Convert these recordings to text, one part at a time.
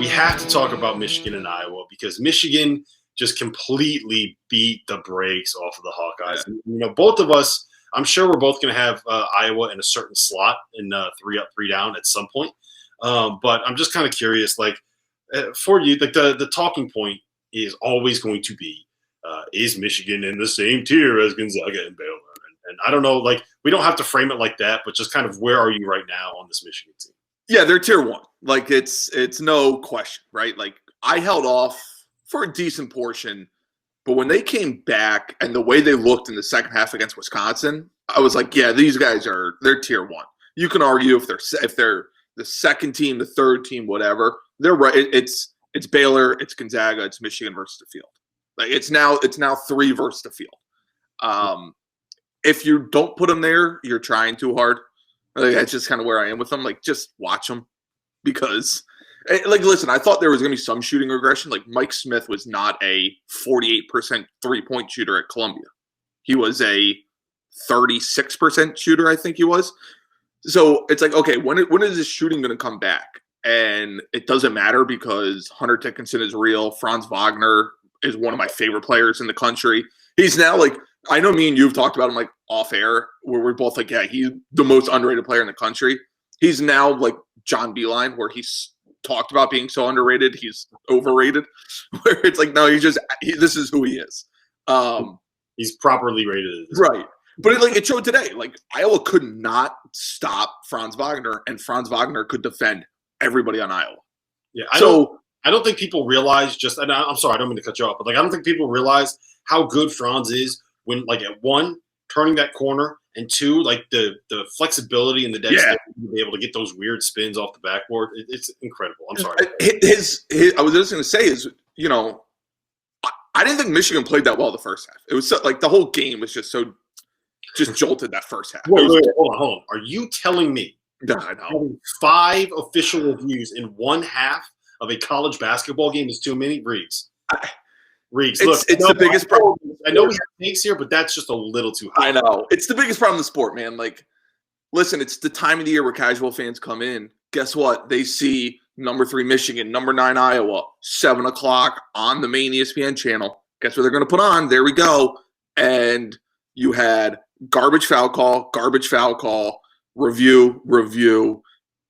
we have to talk about Michigan and Iowa because Michigan just completely beat the brakes off of the Hawkeyes. Yeah. Both of us, I'm sure we're both going to have Iowa in a certain slot in 3 up, 3 down at some point. But I'm just kind of curious, for you, the talking point is always going to be, is Michigan in the same tier as Gonzaga and Baylor? And I don't know, we don't have to frame it like that, but just kind of where are you right now on this Michigan team? Yeah, they're tier 1. It's no question, right? I held off for a decent portion, but when they came back and the way they looked in the second half against Wisconsin, I was like, yeah, these guys they're tier 1. You can argue if they're the second team, the third team, whatever. They're right. It's Baylor, it's Gonzaga, it's Michigan versus the field. It's now 3 versus the field. If you don't put them there, you're trying too hard. That's just kind of where I am with them. Just watch them because, listen, I thought there was going to be some shooting regression. Mike Smith was not a 48% three-point shooter at Columbia. He was a 36% shooter, I think he was. So it's okay, when is this shooting going to come back? And it doesn't matter because Hunter Dickinson is real. Franz Wagner is one of my favorite players in the country. He's now I know me and you've talked about him off air where we're both yeah, he's the most underrated player in the country. He's now John Beilein, where he's talked about being so underrated, he's overrated. Where it's no, this is who he is. He's properly rated. Right. But it showed today. Iowa could not stop Franz Wagner, and Franz Wagner could defend everybody on Iowa. Yeah. I don't think people realize and I'm sorry, I don't mean to cut you off, but I don't think people realize how good Franz is when at 1, turning that corner, and 2, the flexibility and the dexterity to be able to get those weird spins off the backboard. It's incredible. I'm sorry. I was just going to say is, I didn't think Michigan played that well the first half. It was the whole game was just jolted that first half. Wait, hold on. Are you telling me having 5 official reviews in one half of a college basketball game is too many? Reags, look, it's the biggest problem. I know we have takes here, but that's just a little too high. I know. It's the biggest problem in the sport, man. Listen, it's the time of the year where casual fans come in. Guess what? They see number 3 Michigan, number 9 Iowa, 7 o'clock on the main ESPN channel. Guess what they're going to put on? There we go. And you had garbage foul call, review.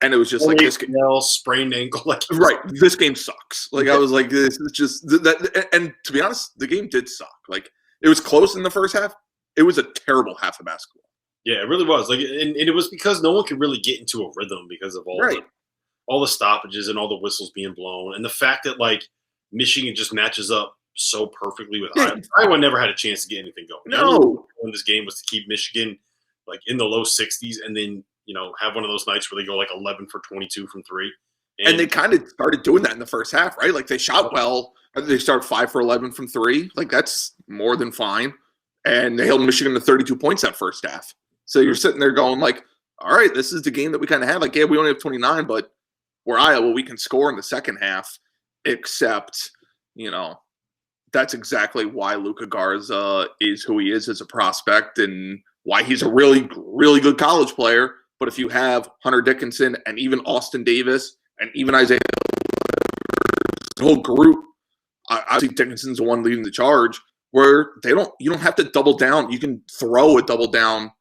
And it was just this game, sprained ankle. Right. This game sucks. I was this is just that. And to be honest, the game did suck. It was close in the first half. It was a terrible half of basketball. Yeah, it really was. And it was because no one could really get into a rhythm because of all the stoppages and all the whistles being blown, and the fact that Michigan just matches up so perfectly with Iowa. Iowa never had a chance to get anything going. No, when this game was to keep Michigan in the low 60s, and then have one of those nights where they go 11 for 22 from 3. And they kind of started doing that in the first half, right? They shot well. They started 5 for 11 from 3. That's more than fine. And they held Michigan to 32 points that first half. So you're sitting there going all right, this is the game that we kind of have. Yeah, we only have 29, but we're Iowa. We can score in the second half, except, that's exactly why Luka Garza is who he is as a prospect and why he's a really, really good college player. But if you have Hunter Dickinson and even Austin Davis and even Isaiah, the whole group, I think Dickinson's the one leading the charge, where you don't have to double down. You can throw a double down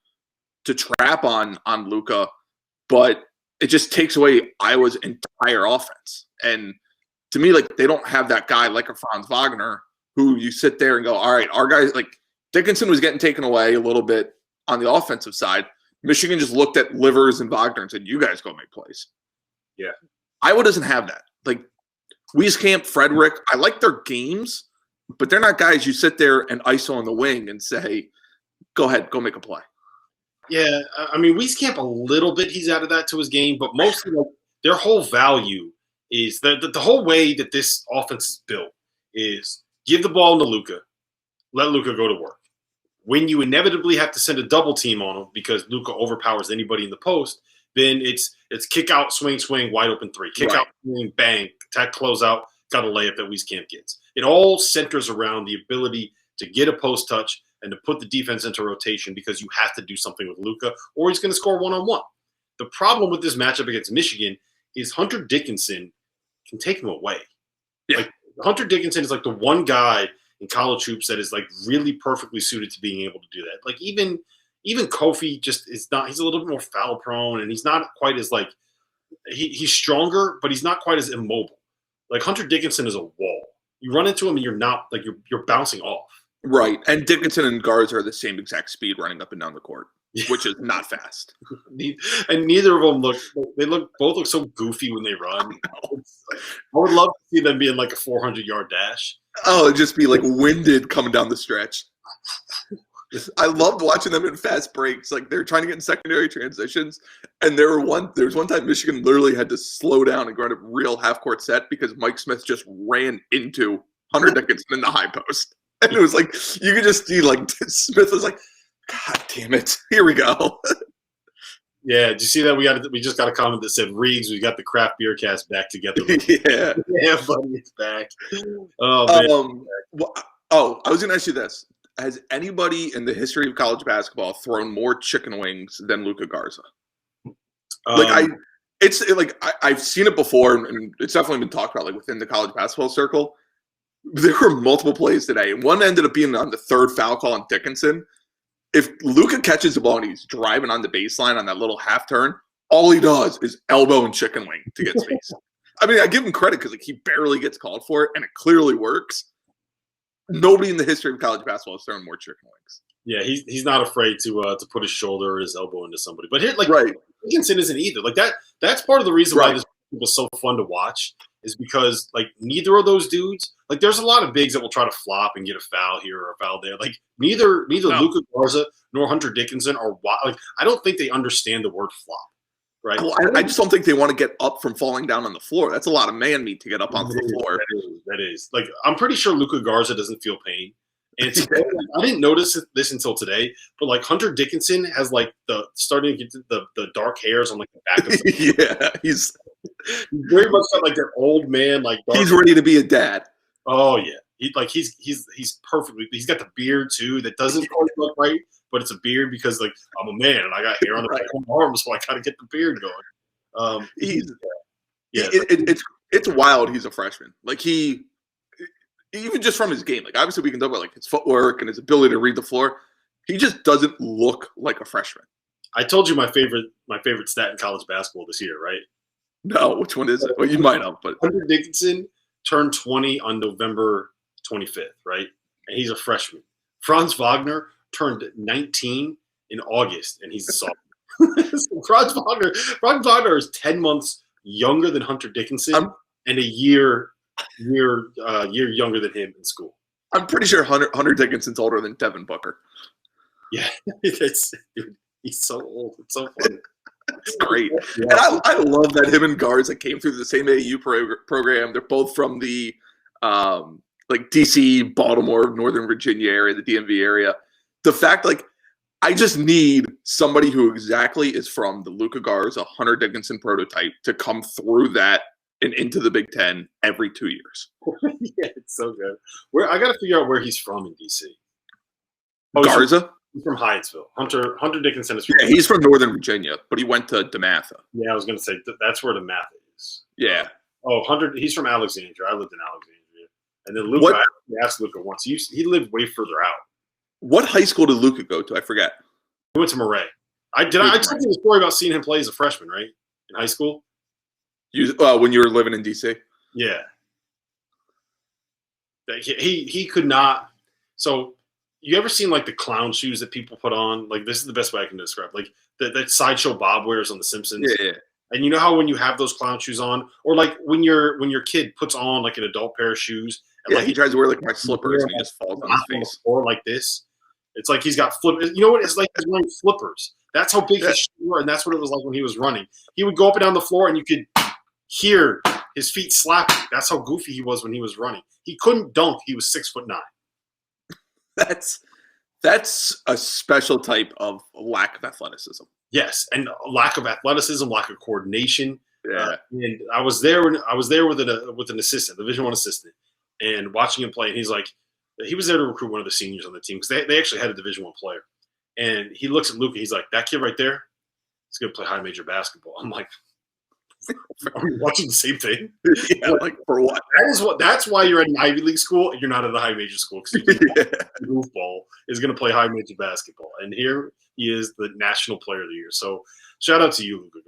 to trap on Luka, but it just takes away Iowa's entire offense. And to me, they don't have that guy like a Franz Wagner who you sit there and go, all right, our guys, Dickinson was getting taken away a little bit on the offensive side. Michigan just looked at Livers and Wagner and said, you guys go make plays. Yeah. Iowa doesn't have that. Wieskamp, Frederick, I like their games, but they're not guys you sit there and ISO on the wing and say, go ahead, go make a play. Yeah, I mean, Wieskamp a little bit, he's added that to his game, but mostly their whole value is the whole way that this offense is built is give the ball to Luka, let Luka go to work. When you inevitably have to send a double team on him because Luka overpowers anybody in the post, then it's kick out, swing, wide open 3. Kick out, swing, bang, attack, close out, got a layup that Wieskamp gets. It all centers around the ability to get a post touch and to put the defense into rotation because you have to do something with Luka or he's going to score one-on-one. The problem with this matchup against Michigan is Hunter Dickinson can take him away. Yeah. Like Hunter Dickinson is like the one guy in college hoops that is like really perfectly suited to being able to do that. Like even Kofi just is not. He's a little bit more foul prone, and he's not quite as like he's stronger, but he's not quite as immobile. Like Hunter Dickinson is a wall. You run into him, and you're not like you're bouncing off. Right, and Dickinson and Garza are the same exact speed running up and down the court, which is not fast. And neither of them both look so goofy when they run. I would love to see them be in like a 400-yard dash. Oh, it'd just be like winded coming down the stretch. I loved watching them in fast breaks. Like they're trying to get in secondary transitions, and there was one time Michigan literally had to slow down and go on a real half-court set because Mike Smith just ran into Hunter Dickinson in the high post. And it was like, you could just see, like, Smith was like, God damn it. Here we go. Yeah, did you see that? We just got a comment that said, Reags, we got the craft beer cast back together. Yeah. Yeah, buddy, it's back. Oh, man. I was going to ask you this. Has anybody in the history of college basketball thrown more chicken wings than Luka Garza? I've seen it before, and it's definitely been talked about, like, within the college basketball circle. There were multiple plays today, and one ended up being on the third foul call on Dickinson. If Luka catches the ball and he's driving on the baseline on that little half turn, all he does is elbow and chicken wing to get space. I mean, I give him credit because like he barely gets called for it, and it clearly works. Nobody in the history of college basketball has thrown more chicken wings. Yeah, he's not afraid to put his shoulder or his elbow into somebody. But here, like right. Dickinson isn't either. Like that's part of the reason why this was so fun to watch. Is because like neither of those dudes, like there's a lot of bigs that will try to flop and get a foul here or a foul there. Like neither Luka Garza nor Hunter Dickinson are like I don't think they understand the word flop, right? Well, I just don't think they want to get up from falling down on the floor. That's a lot of man meat to get up onto the floor. That is. Like I'm pretty sure Luka Garza doesn't feel pain. And I didn't notice this until today, but like Hunter Dickinson has like starting to get the dark hairs on like the back of his yeah, he's very much got like that old man like he's ready to be a dad. Oh yeah, he's perfectly. He's got the beard too that doesn't quite look right, but it's a beard because like I'm a man and I got hair on the back of my arms, so I gotta get the beard going. It's wild. He's a freshman. Like he. Even just from his game, like obviously we can talk about like his footwork and his ability to read the floor. He just doesn't look like a freshman. I told you my favorite stat in college basketball this year, right? No, which one is it? Well, you might have, but Hunter Dickinson turned 20 on November 25th, right? And he's a freshman. Franz Wagner turned 19 in August, and he's a sophomore. So Franz Wagner is 10 months younger than Hunter Dickinson and a year younger than him in school. I'm pretty sure Hunter Dickinson's older than Devin Booker. Yeah, he's so old. It's so funny. It's great. Yeah. And I love that him and Garza came through the same AAU program. They're both from the like DC, Baltimore, Northern Virginia area, the DMV area. The fact, like, I just need somebody who exactly is from the Luka Garza, Hunter Dickinson prototype to come through that and into the Big Ten every 2 years. Yeah, it's so good. I got to figure out where he's from in DC. Garza? He's from Hyattsville. Hunter Dickinson is from he's from Northern Virginia, but he went to DeMatha. Yeah, I was going to say that's where DeMatha is. Yeah. Oh, he's from Alexandria. I lived in Alexandria. And then Luka, I asked Luka once. He lived way further out. What high school did Luka go to? I forget. He went to Murray. I told you the story about seeing him play as a freshman, right? In high school? When you were living in DC? Yeah. He could not. So you ever seen like the clown shoes that people put on? Like this is the best way I can describe. Like that sideshow Bob wears on The Simpsons. Yeah. And you know how when you have those clown shoes on, or like when your kid puts on like an adult pair of shoes, and like he tries to wear like my slippers and he just falls on his face. Or like this. It's like he's got flippers. You know what? It's like he's wearing flippers. That's how big his shoes were, and that's what it was like when he was running. He would go up and down the floor, and you could hear his feet slapping. That's how goofy he was when he was running. He couldn't dunk. He was 6'9". That's a special type of lack of athleticism. Yes, and lack of athleticism, lack of coordination. Yeah, and I was there with an assistant, Division I assistant, and watching him play. And he's like, he was there to recruit one of the seniors on the team because they actually had a Division I player. And he looks at Luka. He's like, that kid right there is going to play high major basketball. I'm like, Are we watching the same thing? Yeah, like for what? That's why you're at an Ivy League school and you're not at a high major school, because goofball is going to play high major basketball. And here he is, the national player of the year. So shout out to you, Luka